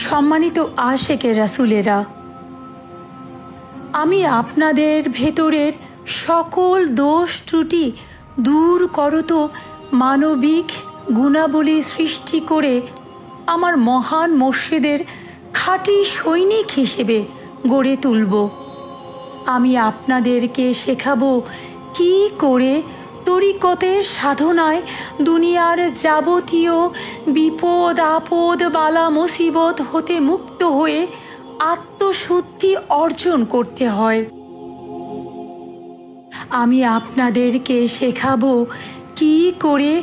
সম্মানিত আশেকে রাসূলেরা, আমি আপনাদের ভেতরের সকল দোষ ত্রুটি দূর করত মানবিক গুণাবলী সৃষ্টি করে আমার মহান মসজিদের খাঁটি সৈনিক হিসেবে গড়ে তুলব। আমি আপনাদেরকে শেখাবো কি করে তরিকতের সাধনায় দুনিয়ার যাবতীয় বিপদ আপদ বালা মুসিবত হতে মুক্ত হয়ে আত্মশুদ্ধি অর্জন করতে হয়। আমি আপনাদেরকে শেখাবো কি করে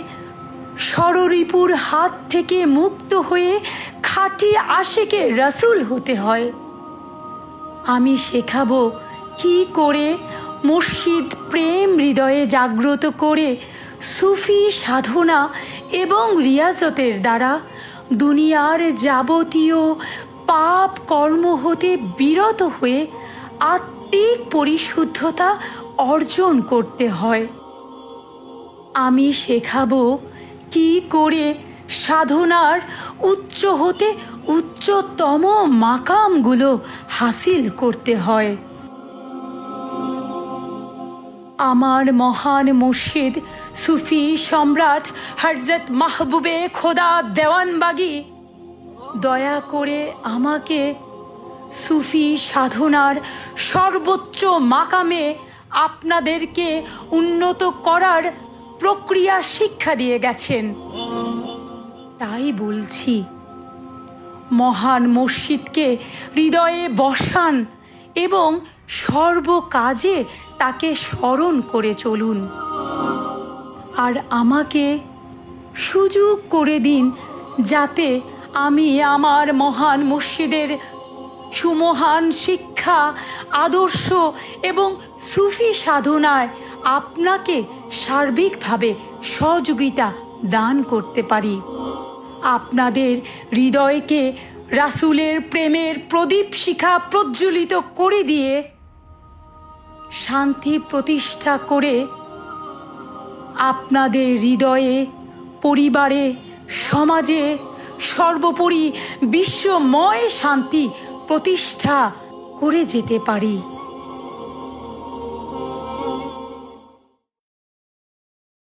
ষড়রিপুর হাত থেকে মুক্ত হয়ে খাঁটি আশেকে রাসূল হতে হয়। আমি শেখাবো কি করে মুর্শিদ প্রেম হৃদয়ে জাগ্রত করে সুফি সাধনা এবং রিয়াজতের দ্বারা দুনিয়ার যাবতীয় পাপ কর্ম হতে বিরত হয়ে আত্মিক পরিশুদ্ধতা অর্জন করতে হয়। আমি শেখাবো কি করে সাধনার উচ্চ হতে উচ্চতম মাকামগুলো হাসিল করতে হয়। আমার মহান মুর্শিদ সুফি সম্রাট হযরত মাহবুবে খোদা দেওয়ানবাগী দয়া করে আমাকে সুফি সাধনার সর্বোচ্চ মাকামে আপনাদেরকে উন্নত করার প্রক্রিয়া শিক্ষা দিয়ে গেছেন। তাই বলছি, মহান মুর্শিদকে হৃদয়ে বসান এবং সর্বকাজে তাকে স্মরণ করে চলুন। আর আমাকে সুযোগ করে দিন যাতে আমি আমার মহান মুর্শিদের সুমহান শিক্ষা আদর্শ এবং সুফি সাধনায় আপনাকে সার্বিকভাবে সহযোগিতা দান করতে পারি। আপনাদের হৃদয়কে রাসূলের প্রেমের প্রদীপ শিখা প্রজ্বলিত করে দিয়ে শান্তি প্রতিষ্ঠা করে আপনাদের হৃদয়ে, পরিবারে, সমাজে, সর্বোপরি বিশ্বময় শান্তি প্রতিষ্ঠা করে যেতে পারি।